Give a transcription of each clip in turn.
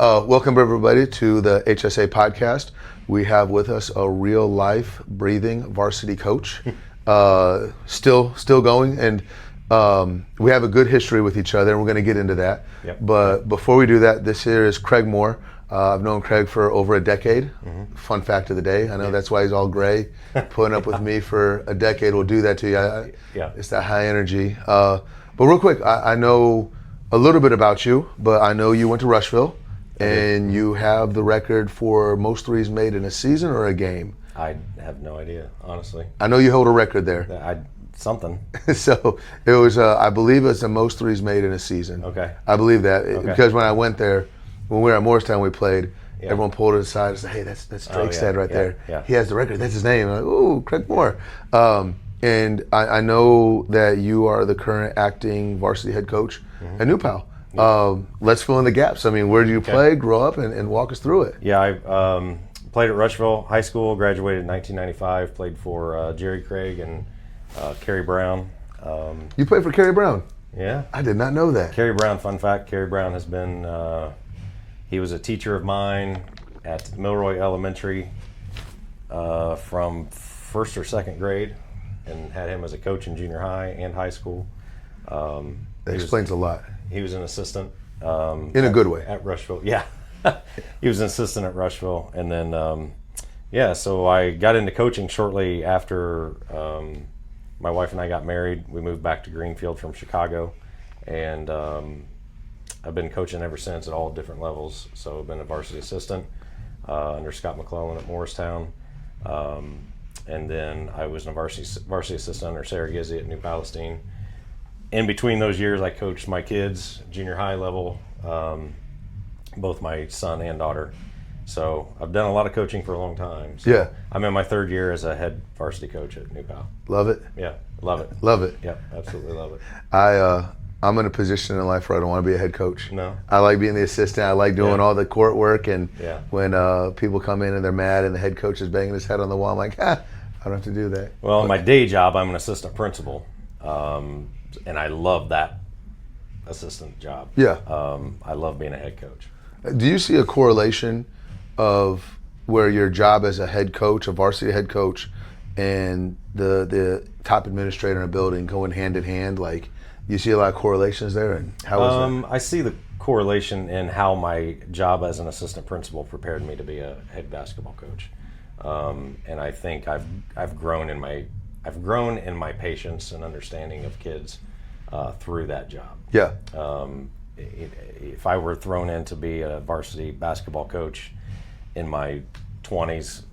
Welcome everybody to the HSA podcast. We have with us a real life breathing varsity coach, still going, and we have a good history with each other, and we're going to get into that. Yep. But before we do that, this here is Craig Moore. I've known Craig for over a decade. Fun fact of the day. I know that's why he's all gray. Putting up with me for a decade will do that to you. Yeah. It's that high energy. But real quick, I know a little bit about you, but I know you went to Rushville. And you have the record for most threes made in a season or a game? I have no idea, honestly. I know you hold a record there. Something. So it was, I believe it's the most threes made in a season. Okay. I believe that Okay. because when I went there, when we were at Morristown, we played. Yeah. Everyone pulled it aside and said, "Hey, that's Drake's dad right there. Yeah. He has the record. That's his name." I'm like, "Ooh, Craig Moore." And I know that you are the current acting varsity head coach at New Pal. Let's fill in the gaps. I mean, where did you play, grow up, and walk us through it? Yeah, I played at Rushville High School, graduated in 1995, played for Jerry Craig and Kerry Brown. You played for Kerry Brown? Yeah. I did not know that. Kerry Brown, fun fact, Kerry Brown has been, he was a teacher of mine at Milroy Elementary from first or second grade, and had him as a coach in junior high and high school. That explains a lot. He was an assistant. In a good way. At Rushville, yeah. He was an assistant at Rushville. And then, so I got into coaching shortly after my wife and I got married. We moved back to Greenfield from Chicago. And I've been coaching ever since at all different levels. So I've been a varsity assistant under Scott McClellan at Morristown. And then I was a varsity assistant under Sarah Gizzi at New Palestine. In between those years, I coached my kids, junior high level, both my son and daughter. So I've done a lot of coaching for a long time. So yeah. I'm in my third year as a head varsity coach at New Pal. Love it? Yeah, love it. Love it. Yeah, absolutely love it. I'm in a position in life where I don't want to be a head coach. No. I like being the assistant. I like doing all the court work. And when people come in and they're mad and the head coach is banging his head on the wall, I'm like, I don't have to do that. Well, in my day job, I'm an assistant principal. And I love that assistant job. Yeah. I love being a head coach. Do you see a correlation of where your job as a head coach, a varsity head coach, and the top administrator in a building going hand in hand? Like, you see a lot of correlations there, and how is that? I see the correlation in how my job as an assistant principal prepared me to be a head basketball coach, and I think I've grown in my patience and understanding of kids through that job. Yeah. If I were thrown in to be a varsity basketball coach in my 20s,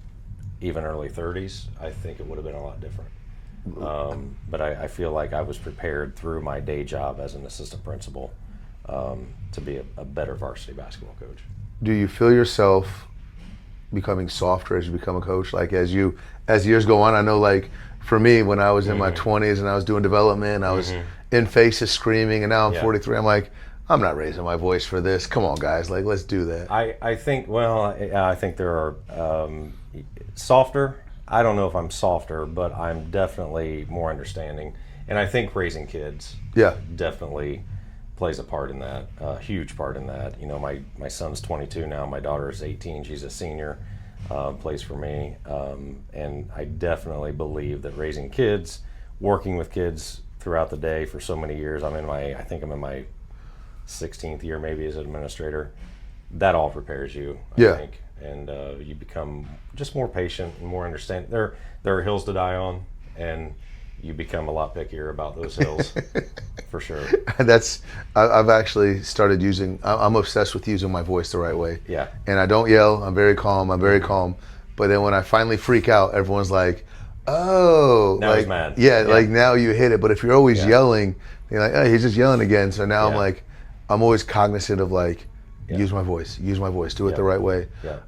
even early 30s, I think it would have been a lot different. But I feel like I was prepared through my day job as an assistant principal to be a better varsity basketball coach. Do you feel yourself becoming softer as you become a coach? Like as years go on, I know like for me, when I was in my 20s and I was doing development, I was in faces screaming, and now I'm 43. I'm like, I'm not raising my voice for this. Come on, guys, like let's do that. I think there are softer. I don't know if I'm softer, but I'm definitely more understanding. And I think raising kids definitely plays a part in that, a huge part in that. You know, my son's 22 now. My daughter is 18. She's a senior, plays for me. And I definitely believe that raising kids, working with kids throughout the day for so many years, I think I'm in my 16th year maybe as an administrator. That all prepares you, I think. And you become just more patient and more understanding. There are hills to die on, and you become a lot pickier about those hills, for sure. I've actually started using. I'm obsessed with using my voice the right way. Yeah. And I don't yell. I'm very calm. But then when I finally freak out, everyone's like, "Oh, now he's mad." Yeah, like now you hit it. But if you're always yelling, you're like, "Oh, he's just yelling again." So now I'm always cognizant of like. Use my voice, do it the right way. Yeah.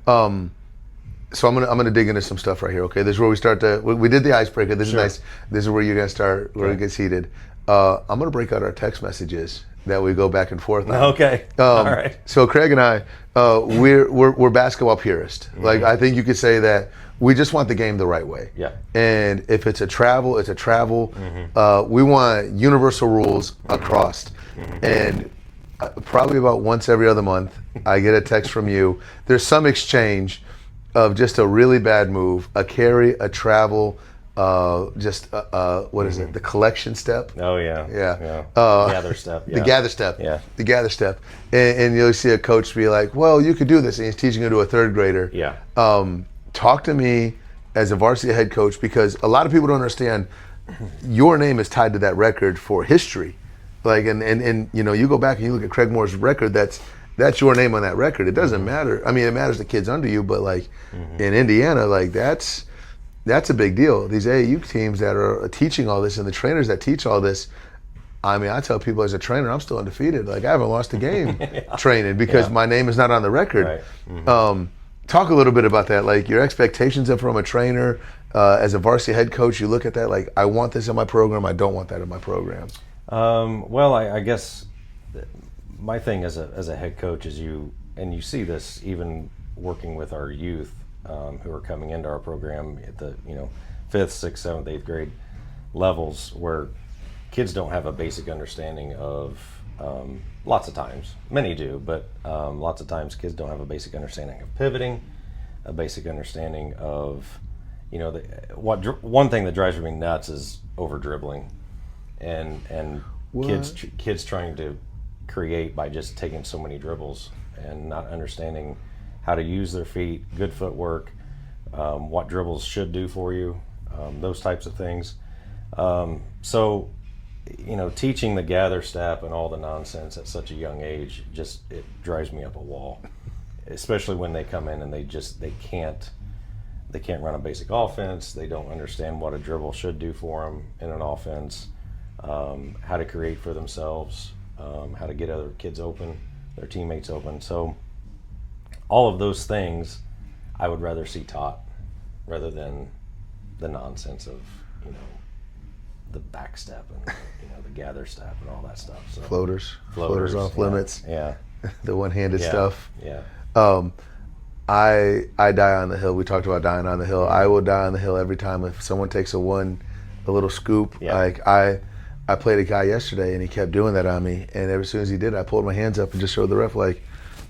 So I'm gonna dig into some stuff right here. Okay, this is where we start we did the icebreaker. This is nice. This is where you're gonna start, where it gets heated. I'm gonna break out our text messages that we go back and forth on. Okay. All right. So Craig and I, we're basketball purists. Like I think you could say that we just want the game the right way. Yeah. And if it's a travel, it's a travel. We want universal rules across. And Probably about once every other month, I get a text from you. There's some exchange of just a really bad move, a carry, a travel, what is it? The collection step. Oh yeah. Yeah. Gather step. Yeah. The gather step. Yeah. The gather step. And you'll see a coach be like, "Well, you could do this," and he's teaching it to a third grader. Yeah. Talk to me as a varsity head coach, because a lot of people don't understand your name is tied to that record for history. Like, and you know, you go back and you look at Craig Moore's record, that's your name on that record. It doesn't matter. I mean, it matters to kids under you, but like in Indiana, like that's a big deal. These AAU teams that are teaching all this and the trainers that teach all this, I mean, I tell people as a trainer, I'm still undefeated. Like, I haven't lost a game training because my name is not on the record. Right. Talk a little bit about that, like your expectations from a trainer, as a varsity head coach. You look at that like, I want this in my program, I don't want that in my program. Well, I guess my thing as a head coach is you see this even working with our youth who are coming into our program at the 5th, 6th, 7th, 8th grade levels, where kids don't have a basic understanding of lots of times, many do, but lots of times kids don't have a basic understanding of pivoting, a basic understanding of one thing that drives me nuts is over dribbling. And kids trying to create by just taking so many dribbles and not understanding how to use their feet, good footwork, what dribbles should do for you, those types of things. So, teaching the gather step and all the nonsense at such a young age, it drives me up a wall, especially when they come in and they can't run a basic offense. They don't understand what a dribble should do for them in an offense. How to create for themselves, how to get other kids open, their teammates open. So all of those things I would rather see taught rather than the nonsense of, the back step and, the gather step and all that stuff. So Floaters off limits. Yeah. The one-handed stuff. Yeah. I die on the hill. We talked about dying on the hill. I will die on the hill every time if someone takes a little scoop. Yeah. Like I played a guy yesterday and he kept doing that on me, and as soon as he did, I pulled my hands up and just showed the ref like,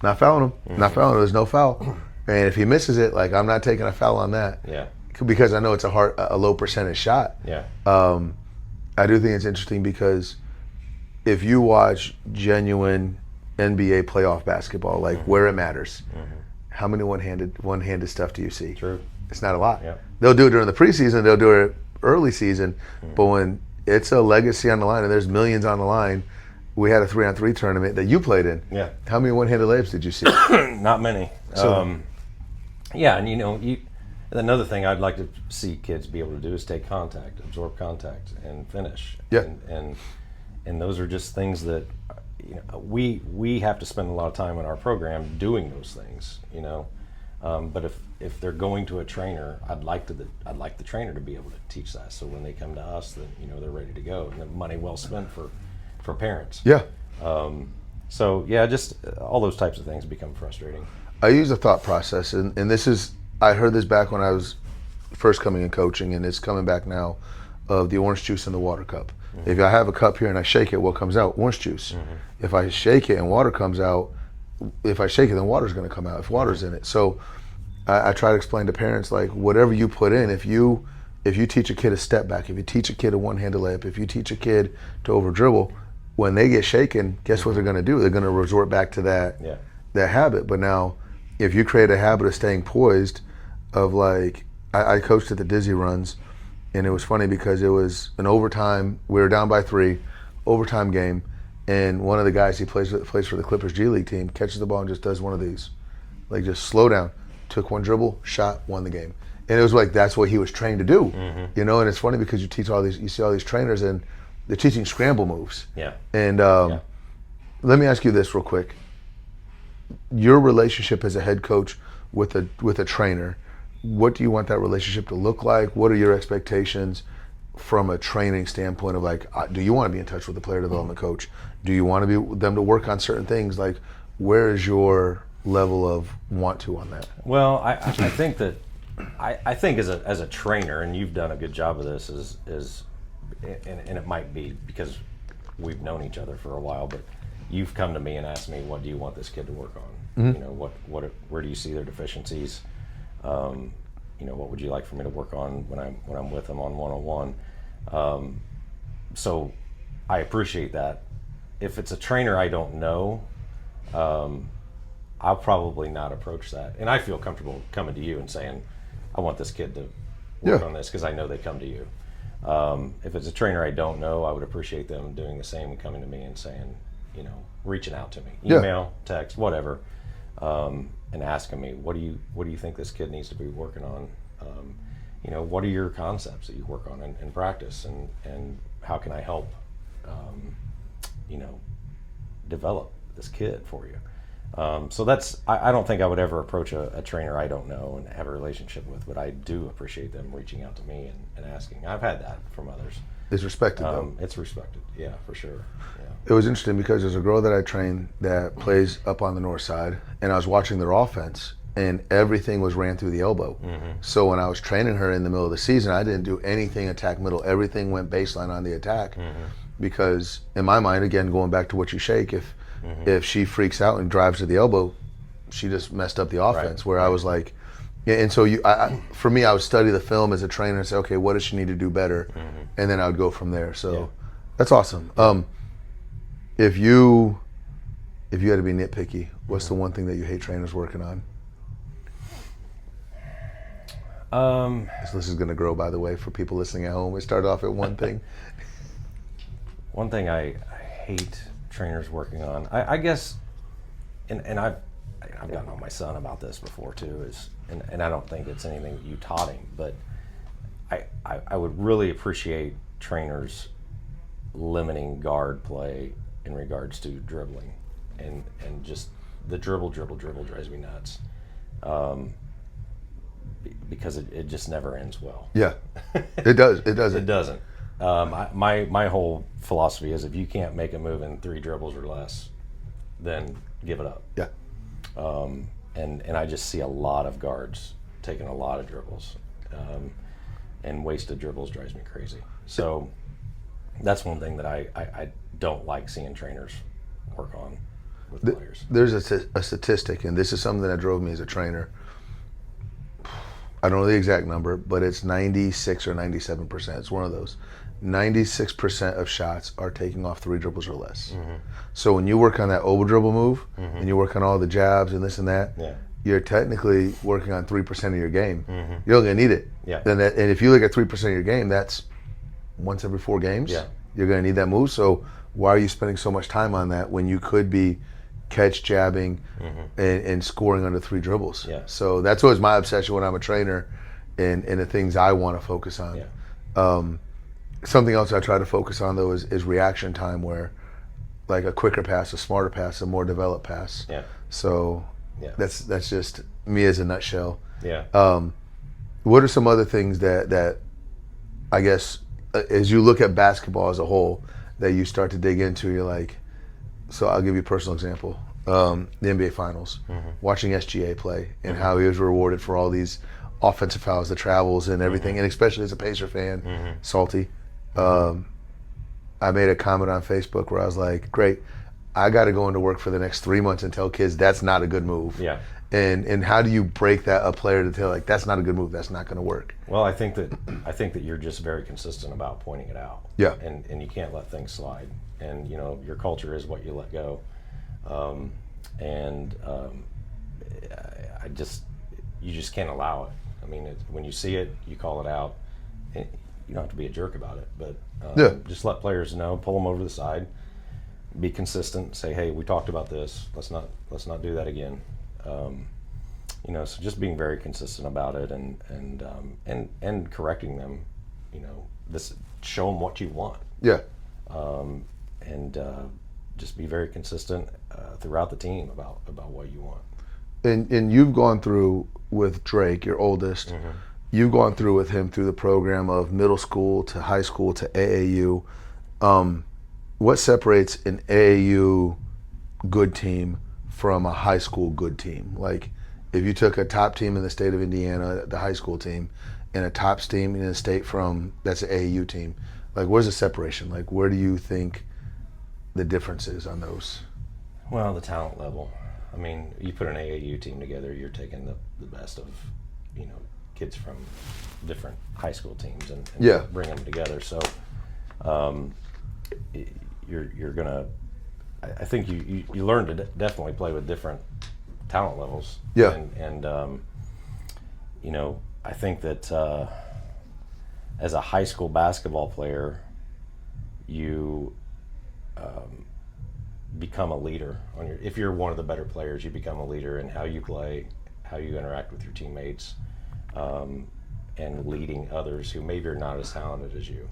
not fouling him, not fouling him. There's no foul, and if he misses it, like I'm not taking a foul on that. Yeah. Because I know it's a low percentage shot. Yeah. I do think it's interesting because if you watch genuine NBA playoff basketball, like where it matters, how many one-handed stuff do you see? True. It's not a lot. Yeah. They'll do it during the preseason, they'll do it early season, but when it's a legacy on the line and there's millions on the line, we had a 3-on-3 tournament that you played in. Yeah. How many one-handed layups did you see? Not many. So, yeah, and another thing I'd like to see kids be able to do is take contact, absorb contact, and finish. Yeah. And those are just things that we have to spend a lot of time in our program doing those things. But if they're going to a trainer, I'd like the trainer to be able to teach that. So when they come to us, that they're ready to go, and the money well spent for parents. Yeah. So yeah, just all those types of things become frustrating. I use a thought process, and this is, I heard this back when I was first coming in coaching, and it's coming back now, of the orange juice in the water cup. If I have a cup here and I shake it, what comes out? Orange juice. If I shake it and water comes out, if I shake it, then water's going to come out if water's in it. So I try to explain to parents, like, whatever you put in, if you teach a kid a step back, if you teach a kid a one-handed layup, if you teach a kid to over dribble, when they get shaken, guess what they're going to do? They're going to resort back to that habit. But now, if you create a habit of staying poised, of like, I coached at the Dizzy Runs, and it was funny because it was an overtime. We were down by 3, overtime game, and one of the guys he plays for the Clippers G League team catches the ball and just does one of these, like just slow down, took one dribble, shot, won the game, and it was like that's what he was trained to do, And it's funny because you see all these trainers and they're teaching scramble moves. Yeah. And let me ask you this real quick: your relationship as a head coach with a trainer. What do you want that relationship to look like? What are your expectations from a training standpoint of like, do you want to be in touch with the player development coach? Do you want them to work on certain things? Like, where is your level of want to on that? Well, I think that I think as a trainer, and you've done a good job of this, is and it might be because we've known each other for a while, but you've come to me and asked me, what do you want this kid to work on? You know, where do you see their deficiencies? You know, what would you like for me to work on when I'm with them on one-on-one? So I appreciate that. If it's a trainer I don't know, I'll probably not approach that. And I feel comfortable coming to you and saying, I want this kid to work on this, because I know they come to you. If it's a trainer I don't know, I would appreciate them doing the same and coming to me and saying, you know, reaching out to me, email, text, whatever, and asking me, what do you think this kid needs to be working on? You know, what are your concepts that you work on in practice, and how can I help, you know, develop this kid for you? So I don't think I would ever approach a trainer I don't know and have a relationship with, but I do appreciate them reaching out to me and asking. I've had that from others. It's respected, though. It's respected, yeah, for sure. Yeah. It was interesting because there's a girl that I train that plays up on the north side, and I was watching their offense, and everything was ran through the elbow. So when I was training her in the middle of the season, I didn't do anything attack middle. Everything went baseline on the attack, because in my mind, again, going back to what you shake, if she freaks out and drives to the elbow, she just messed up the offense. Where I was like, yeah, and so for me, I would study the film as a trainer and say, okay, what does she need to do better, and then I would go from there. So that's awesome. If you had to be nitpicky, what's the one thing that you hate trainers working on? So this is going to grow, by the way, for people listening at home. We started off at one thing. One thing I hate trainers working on, I guess, and I've gotten on my son about this before too, and I don't think it's anything that you taught him, but I would really appreciate trainers limiting guard play in regards to dribbling, and just the dribble drives me nuts, because it just never ends well. Yeah, it does. It doesn't. It doesn't. My whole philosophy is, if you can't make a move in 3 dribbles or less, then give it up. Yeah. And I just see a lot of guards taking a lot of dribbles, and wasted dribbles drives me crazy. So that's one thing that I don't like seeing trainers work on with players. There's a statistic, and this is something that drove me as a trainer. I don't know the exact number, but it's 96 or 97%. It's one of those. 96% of shots are taking off 3 dribbles or less. So when you work on that oval dribble move, and you work on all the jabs and this and that, you're technically working on 3% of your game. You're only gonna need it. And if you look at 3% of your game, that's once every 4 games. You're gonna need that move. So why are you spending so much time on that when you could be catch jabbing and scoring under 3 dribbles? So that's always my obsession when I'm a trainer, and the things I want to focus on. Something else I try to focus on, though, is reaction time, where like a quicker pass, a smarter pass, a more developed pass. So that's just me as a nutshell. What are some other things that I guess, as you look at basketball as a whole, that you start to dig into? You're like, so I'll give you a personal example. The NBA Finals, watching SGA play, and how he was rewarded for all these offensive fouls, the travels and everything, and especially as a Pacer fan, salty. I made a comment on Facebook where I was like, great, I got to go into work for the next 3 months and tell kids that's not a good move. And how do you break that a player to tell, like, that's not a good move, that's not going to work? Well, I think that you're just very consistent about pointing it out. And you can't let things slide. And you know, your culture is what you let go. You just can't allow it. I mean, when you see it, you call it out. You don't have to be a jerk about it, but just let players know, pull them over to the side, be consistent, say, hey, we talked about this, let's not do that again. You know, so just being very consistent about it, and correcting them. You know, show them what you want. Just be very consistent throughout the team about what you want. And you've gone through with Drake, your oldest. You've gone through with him through the program of middle school to high school to AAU. What separates an AAU good team from a high school good team? Like, if you took a top team in the state of Indiana, the high school team, and a top team in the state that's an AAU team, like, where's the separation? Like, where do you think the difference is on those? Well, the talent level. I mean, you put an AAU team together, you're taking the best of, kids from different high school teams and bring them together. So you're gonna. I think you learn to definitely play with different talent levels. Yeah. And I think that as a high school basketball player, you become a leader if you're one of the better players, you become a leader in how you play, how you interact with your teammates, and leading others who maybe are not as talented as you.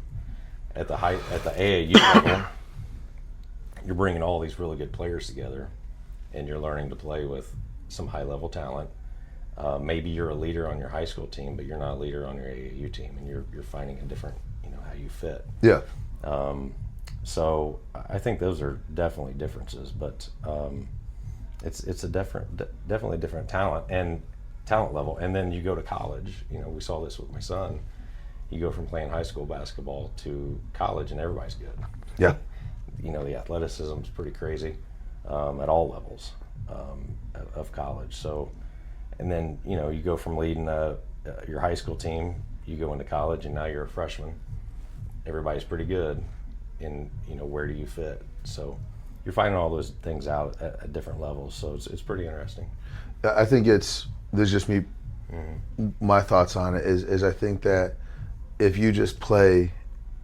At the AAU level, you're bringing all these really good players together, and you're learning to play with some high level talent. Maybe you're a leader on your high school team, but you're not a leader on your AAU team, and you're finding a different, how you fit. Yeah. So I think those are definitely differences, but it's a definitely different talent level. And then you go to college. We saw this with my son. You go from playing high school basketball to college, and everybody's good. Yeah. The athleticism is pretty crazy at all levels of college. So, and then you go from leading your high school team, you go into college, and now you're a freshman. Everybody's pretty good. And where do you fit? So you're finding all those things out at different levels. So it's pretty interesting. I think there's just me. My thoughts on it is I think that if you just play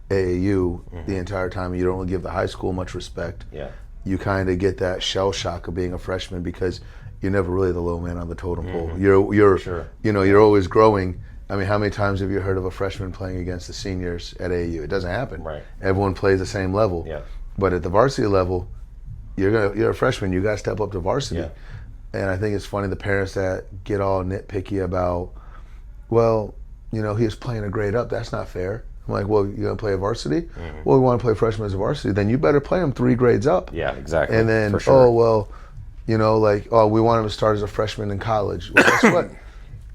AAU the entire time, you don't really give the high school much respect. Yeah. You kind of get that shell shock of being a freshman because you're never really the low man on the totem pole. You're Sure. You're always growing. I mean, how many times have you heard of a freshman playing against the seniors at AAU? It doesn't happen. Right. Everyone plays the same level. Yeah. But at the varsity level, you're a freshman. You got to step up to varsity. Yeah. And I think it's funny the parents that get all nitpicky about, well, he was playing a grade up. That's not fair. I'm like, well, you're going to play a varsity? Well, we want to play freshman as a varsity. Then you better play him 3 grades up. Yeah, exactly. And then, for sure. we want him to start as a freshman in college. Well, guess what?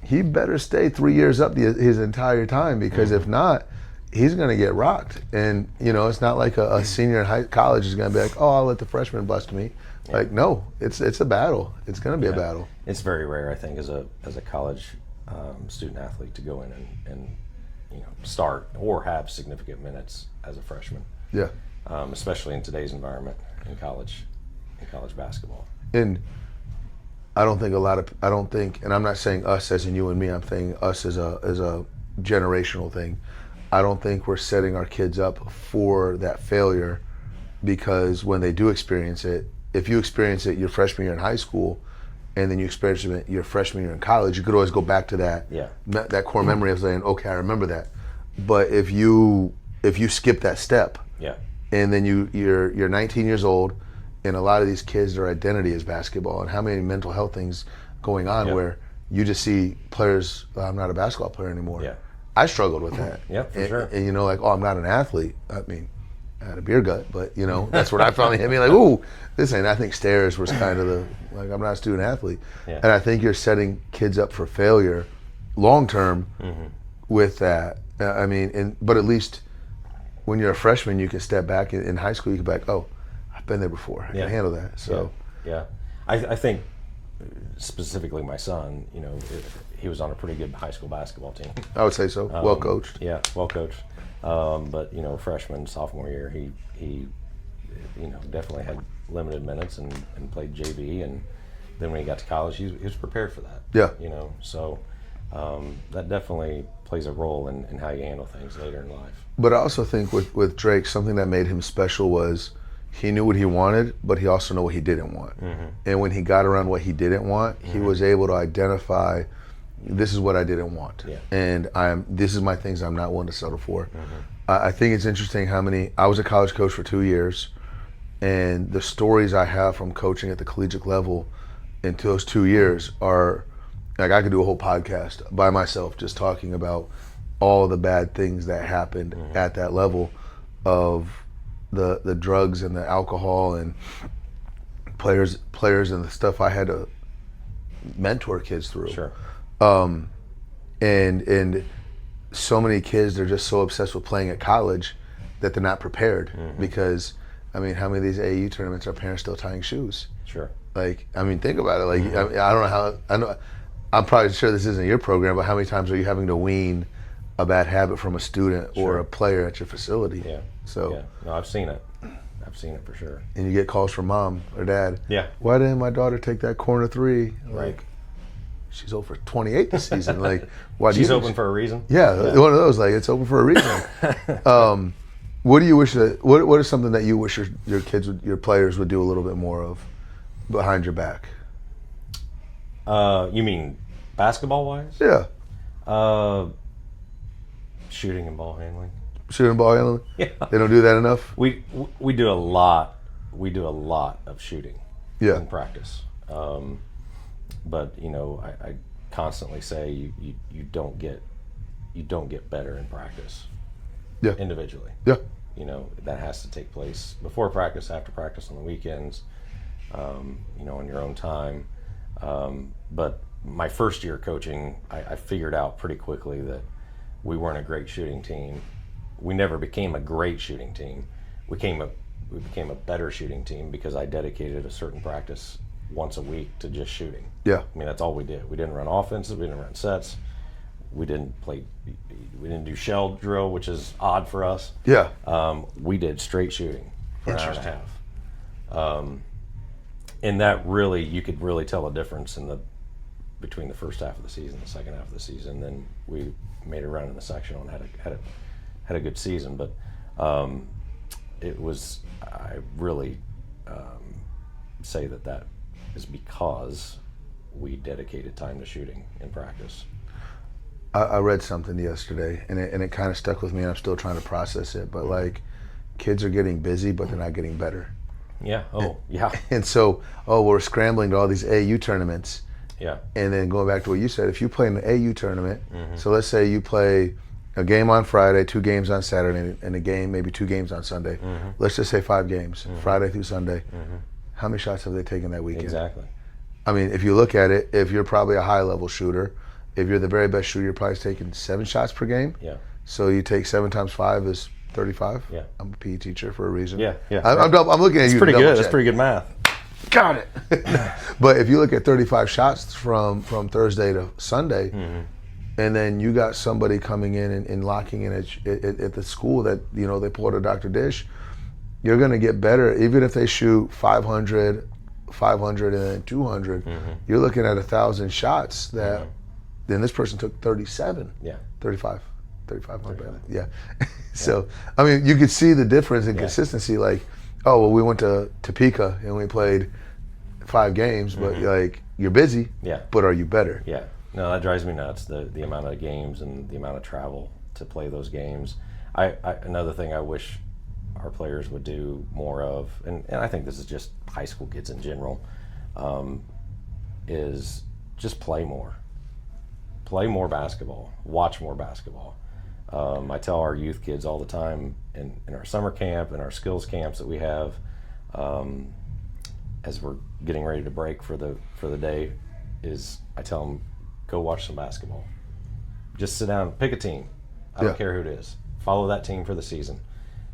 He better stay 3 years up his entire time, because if not, he's going to get rocked. And, it's not like a senior in college is going to be like, oh, I'll let the freshman bust me. Yeah. Like, no, it's a battle. It's going to be a battle. It's very rare, I think, as a college student athlete to go in and start or have significant minutes as a freshman. Yeah. Especially in today's environment in college basketball. And I don't think, and I'm not saying us as in you and me, I'm saying us as a generational thing. I don't think we're setting our kids up for that failure, because when they do experience it, if you experience it your freshman year in high school, and then you experience it your freshman year in college, you could always go back to that core memory of saying, okay, I remember that. But if you skip that step, and then you're 19 years old, and a lot of these kids, their identity is basketball, and how many mental health things going on where you just see players, I'm not a basketball player anymore. Yeah. I struggled with that. Yeah, for sure. And I'm not an athlete. I mean, I had a beer gut, but that's what I finally hit me like, ooh, this ain't. I think Stairs was kind of I'm not a student athlete. Yeah. And I think you're setting kids up for failure long term with that. But at least when you're a freshman, you can step back. In high school, you can be like, oh, I've been there before. I can handle that. So yeah. I think specifically my son, he was on a pretty good high school basketball team. I would say so. Well coached. Yeah, well coached. But freshman, sophomore year, he definitely had limited minutes and played JV, and then when he got to college, he was prepared for that. Yeah. So that definitely plays a role in how you handle things later in life. But I also think with Drake, something that made him special was he knew what he wanted, but he also knew what he didn't want. And when he got around what he didn't want, he was able to identify, this is what I didn't want. Yeah. And this is my things I'm not willing to settle for. I think it's interesting I was a college coach for 2 years, and the stories I have from coaching at the collegiate level in those 2 years are, like, I could do a whole podcast by myself just talking about all the bad things that happened at that level of the drugs and the alcohol and players and the stuff I had to mentor kids through. Sure. And so many kids, they're just so obsessed with playing at college that they're not prepared because I mean, how many of these AAU tournaments are parents still tying shoes? Sure. Like, I mean, think about it. Like, I don't know how. I'm probably sure this isn't your program, but how many times are you having to wean a bad habit from a student or a player at your facility? Yeah. So. Yeah. No, I've seen it. I've seen it for sure. And you get calls from mom or dad. Yeah. Why didn't my daughter take that corner three? Right. Like, she's over 28 this season. Like, why? She's open for a reason. Yeah, one of those. Like, it's open for a reason. What do you wish that? What is something that you wish your kids, your players, would do a little bit more of behind your back? You mean basketball wise? Yeah. Shooting and ball handling. Shooting ball handling. Yeah. They don't do that enough. We do a lot. We do a lot of shooting. Yeah. In practice. But you know, I constantly say you don't get better in practice. Yeah. Individually. Yeah. You know, that has to take place before practice, after practice, on the weekends. You know, on your own time. But my first year coaching, I figured out pretty quickly that we weren't a great shooting team. We never became a great shooting team. We became a better shooting team because I dedicated a certain practice once a week to just shooting. Yeah. I mean, that's all we did. We didn't run offenses. We didn't run sets. We didn't do shell drill, which is odd for us. Yeah. We did straight shooting for an hour and a half. And that really, you could really tell a difference between the first half of the season and the second half of the season. Then we made a run in the sectional and had a good season. But I really say that is because we dedicated time to shooting in practice. I read something yesterday, and it kind of stuck with me, and I'm still trying to process it. But like, kids are getting busy, but they're not getting better. Yeah. Oh, yeah. And so, we're scrambling to all these AU tournaments. Yeah. And then going back to what you said, if you play in an AU tournament, so let's say you play a game on Friday, 2 games on Saturday, and a game, maybe 2 games on Sunday. Let's just say 5 games, Friday through Sunday. How many shots have they taken that weekend? Exactly. I mean, if you look at it, if you're probably a high-level shooter, if you're the very best shooter, you're probably taking 7 shots per game. Yeah. So you take 7 times 5 is 35. Yeah. I'm a PE teacher for a reason. Yeah. Yeah. I'm looking at you. That's pretty good. Check. That's pretty good math. Got it. But if you look at 35 shots from Thursday to Sunday, and then you got somebody coming in and locking in at the school that, you know, they pull out a Dr. Dish, you're going to get better. Even if they shoot 500, and then 200, you're looking at 1,000 shots that then this person took 37. Yeah. 35, my bad. Yeah. So, I mean, you could see the difference in consistency. Like, oh, well, we went to Topeka and we played 5 games, but like, you're busy, but are you better? Yeah. No, that drives me nuts, the amount of games and the amount of travel to play those games. Another thing I wish our players would do more of, and I think this is just high school kids in general, is just play more. Play more basketball. Watch more basketball. I tell our youth kids all the time in our summer camp and our skills camps that we have, as we're getting ready to break for the day, is I tell them, go watch some basketball. Just sit down, pick a team. I don't care who it is. Follow that team for the season.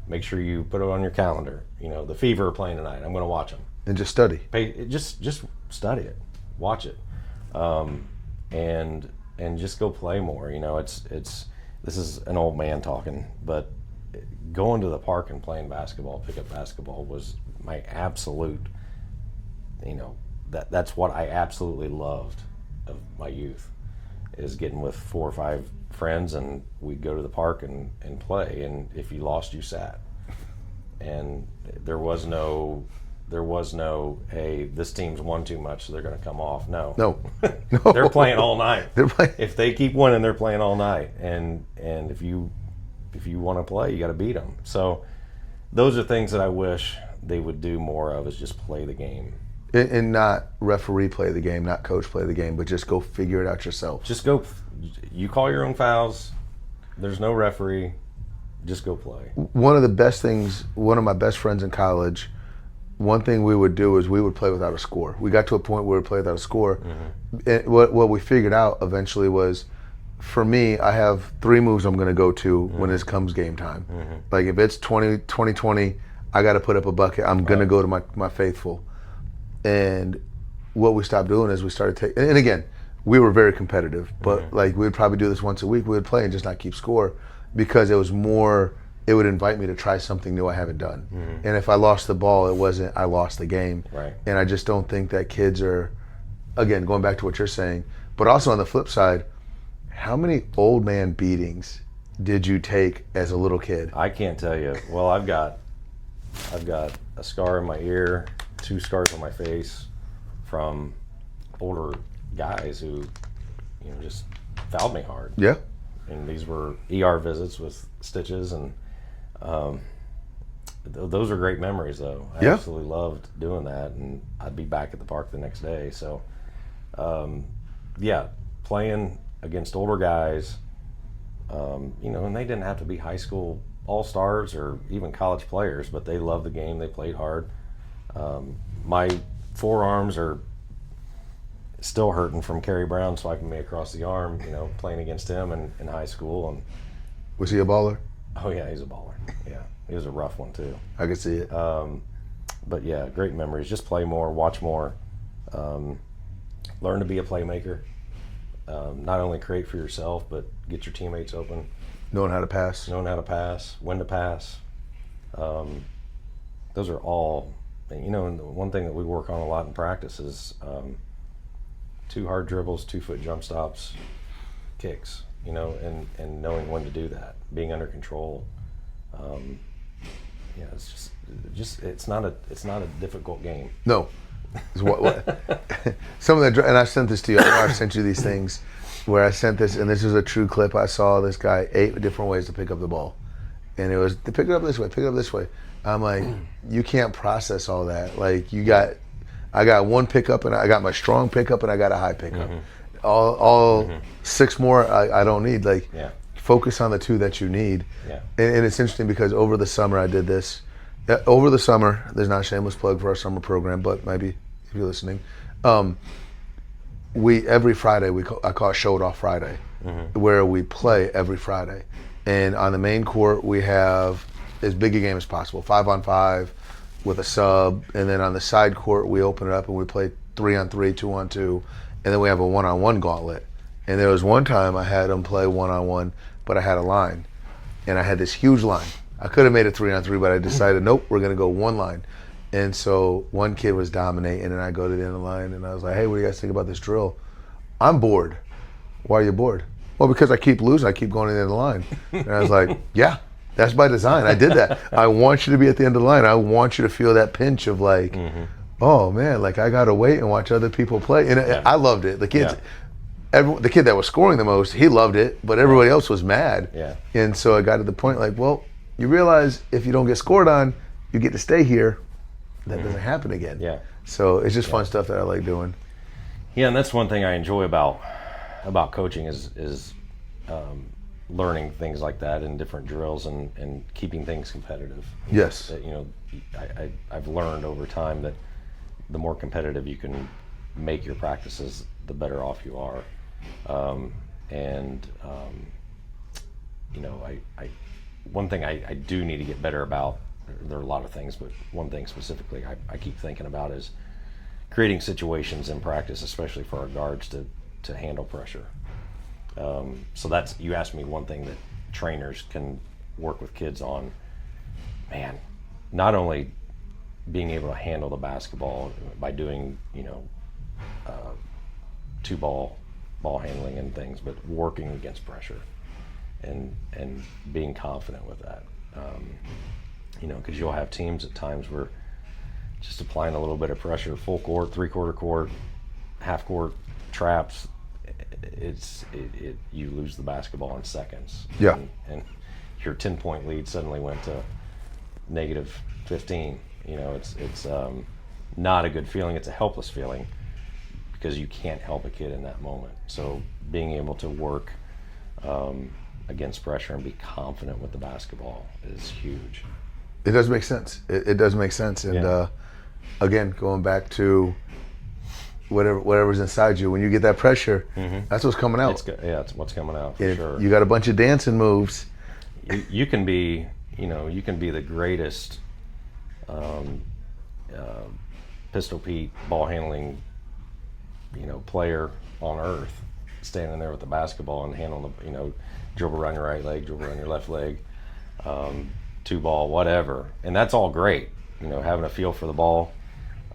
Make sure you put it on your calendar. You know, the Fever are playing tonight. I'm going to watch them. And just study. Just study it, watch it, and just go play more. You know, it's this is an old man talking, but going to the park and playing basketball, pickup basketball, was my absolute. You know, that's what I absolutely loved of my youth, is getting with 4 or 5 friends and we'd go to the park and play, and if you lost, you sat. And there was no hey, this team's won too much, so they're going to come off. No. They're playing all night. If they keep winning, they're playing all night, and if you want to play, you got to beat them. So those are things that I wish they would do more of, is just play the game. And not referee play the game, not coach play the game, but just go figure it out yourself. Just go. You call your own fouls. There's no referee. Just go play. One of the best things, one of my best friends in college, one thing we would do is we would play without a score. We got to a point where we played without a score. And what we figured out eventually was, for me, I have 3 moves I'm going to go to when it comes game time. Like if it's 20-20, I got to put up a bucket. I'm going to go to my faithful. And what we stopped doing is we started taking, and again, we were very competitive, but like we'd probably do this once a week. We would play and just not keep score because it was more, it would invite me to try something new I haven't done. And if I lost the ball, it wasn't I lost the game. Right. And I just don't think that kids are, again, going back to what you're saying, but also on the flip side, how many old man beatings did you take as a little kid? I can't tell you. Well, I've got a scar in my ear, 2 scars on my face from older guys who, just fouled me hard. Yeah. And these were ER visits with stitches, and those are great memories, though. I absolutely loved doing that, and I'd be back at the park the next day. So, playing against older guys, and they didn't have to be high school all-stars or even college players, but they loved the game. They played hard. My forearms are still hurting from Kerry Brown swiping me across the arm, playing against him in high school. And was he a baller? Oh yeah, he's a baller. Yeah, he was a rough one too. I could see it. But yeah, great memories. Just play more, watch more, learn to be a playmaker. Not only create for yourself, but get your teammates open. Knowing how to pass. When to pass. Those are all, and the one thing that we work on a lot in practice is 2 hard dribbles, 2-foot jump stops, kicks, and knowing when to do that, being under control. It's just it's not a difficult game. No. Some of the, and I sent this to you. I know I've sent you these things where I sent this, and this is a true clip. I saw this guy 8 different ways to pick up the ball, and it was to pick it up this way, pick it up this way. I'm like, you can't process all that. Like I got one pickup, and I got my strong pickup, and I got a high pickup. All 6 more I don't need. Like, focus on the 2 that you need. Yeah. And it's interesting because over the summer I did this. Over the summer, there's not a shameless plug for our summer program, but maybe if you're listening, every Friday I call it Show It Off Friday, where we play every Friday, and on the main court we have as big a game as possible, 5-on-5 with a sub, and then on the side court we open it up and we play 3-on-3, 2-on-2, and then we have a 1-on-1 gauntlet. And there was one time I had them play 1-on-1, but I had a line, and I had this huge line. I could have made it 3-on-3, but I decided, nope, we're going to go 1 line. And so one kid was dominating, and I go to the end of the line, and I was like, hey, what do you guys think about this drill? I'm bored. Why are you bored? Well, because I keep losing. I keep going to the end of the line. And I was like, yeah, that's by design. I did that. I want you to be at the end of the line. I want you to feel that pinch of like, oh, man, like I got to wait and watch other people play. And I loved it. The kids... the kid that was scoring the most, he loved it, but everybody else was mad. Yeah. And so I got to the point like, well, you realize if you don't get scored on, you get to stay here. That doesn't happen again. Yeah. So it's just fun stuff that I like doing. Yeah, and that's one thing I enjoy about coaching is learning things like that in different drills and keeping things competitive. Yes. I've learned over time that the more competitive you can make your practices, the better off you are. One thing I do need to get better about, there are a lot of things, but one thing specifically I keep thinking about is creating situations in practice, especially for our guards to handle pressure. So that's, you asked me one thing that trainers can work with kids on. Man, not only being able to handle the basketball by doing, 2-ball ball handling and things, but working against pressure and being confident with that. Because you'll have teams at times where just applying a little bit of pressure, full court, 3/4 court, half court traps, you lose the basketball in seconds. Yeah. And your 10-point lead suddenly went to -15. It's not a good feeling. It's a helpless feeling because you can't help a kid in that moment. So being able to work against pressure and be confident with the basketball is huge. It does make sense. It does make sense. And again, going back to whatever's inside you, when you get that pressure, that's what's coming out. It's what's coming out for sure. You got a bunch of dancing moves. You can be the greatest Pistol Pete, ball handling, player on earth, standing there with the basketball and handling the, dribble around your right leg, dribble around your left leg, two ball, whatever. And that's all great, having a feel for the ball.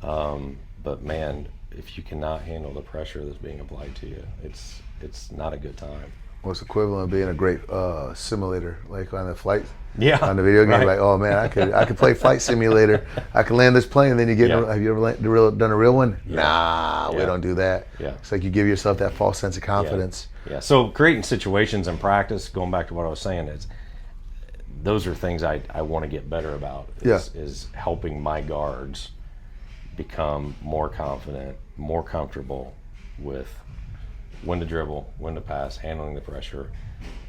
But man, if you cannot handle the pressure that's being applied to you, it's not a good time. Well, it's equivalent of being a great simulator, like on the flight. Yeah, on the video game, right. Like, oh man, I could play flight simulator. I could land this plane, and then you get. Have you ever done a real one? Yeah. Nah, we don't do that. Yeah, it's like you give yourself that false sense of confidence. Yeah. So creating situations in practice, going back to what I was saying, those are things I want to get better about. Is helping my guards become more confident, more comfortable with when to dribble, when to pass, handling the pressure.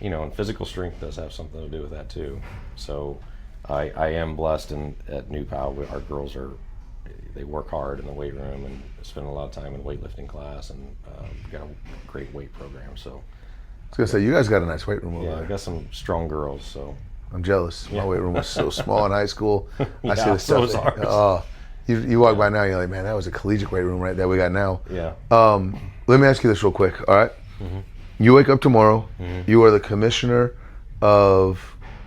And physical strength does have something to do with that too. So I am blessed, and at New Pal, our girls they work hard in the weight room and spend a lot of time in weightlifting class, and got a great weight program. So I was gonna say, you guys got a nice weight room over there. I got some strong girls. So I'm jealous. My weight room was so small in high school. I see the so was stuff. ours. You walk by now, you're like, man, that was a collegiate weight room right there we got now. Yeah. Let me ask you this real quick. All right. Mm-hmm. You wake up tomorrow, you are the commissioner of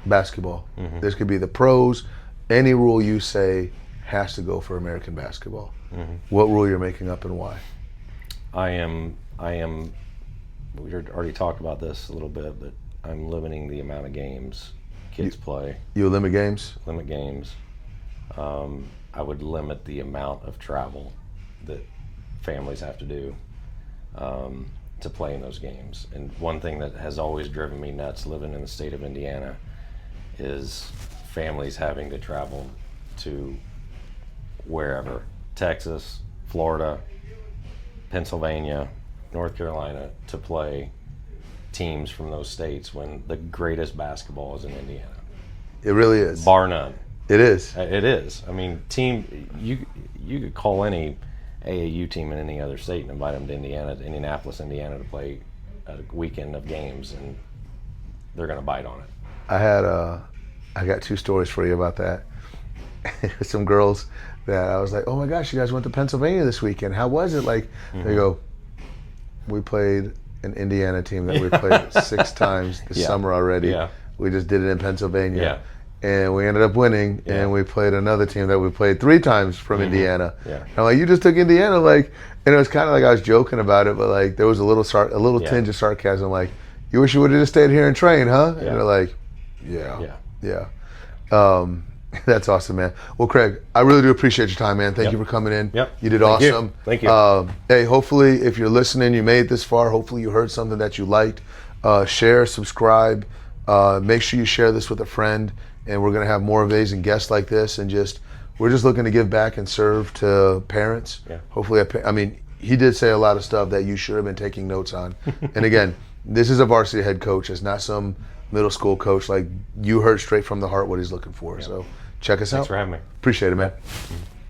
basketball. Mm-hmm. This could be the pros. Any rule you say has to go for American basketball. Mm-hmm. What rule you're making up and why? I am, we already talked about this a little bit, but I'm limiting the amount of games kids play. You limit games? Limit games. I would limit the amount of travel that families have to do to play in those games. And one thing that has always driven me nuts living in the state of Indiana is families having to travel to wherever, Texas, Florida, Pennsylvania, North Carolina, to play teams from those states when the greatest basketball is in Indiana. It really is. Bar none. It is. It is. I mean, you could call any AAU team in any other state and invite them to Indianapolis, Indiana, to play a weekend of games, and they're going to bite on it. I got two stories for you about that. Some girls that I was like, oh my gosh, you guys went to Pennsylvania this weekend. How was it? Like, they go, we played an Indiana team that we played 6 times this summer already. Yeah. We just did it in Pennsylvania. Yeah. And we ended up winning, and we played another team that we played 3 times from Indiana. Yeah. And I'm like, you just took Indiana, like, and it was kind of like I was joking about it, but like there was a little tinge of sarcasm, like, you wish you would have just stayed here and trained, huh? Yeah. And they're like, yeah. That's awesome, man. Well, Craig, I really do appreciate your time, man. Thank you for coming in. Yep. You did awesome. Thank you. Hey, hopefully, if you're listening, you made it this far. Hopefully, you heard something that you liked. Share, subscribe. Make sure you share this with a friend. And we're going to have more of these and guests like this, and we're just looking to give back and serve to parents. Yeah. Hopefully, he did say a lot of stuff that you should have been taking notes on. And again, this is a varsity head coach. It's not some middle school coach. Like, you heard straight from the heart what he's looking for. Yeah. So check us out. Thanks for having me. Appreciate it, man.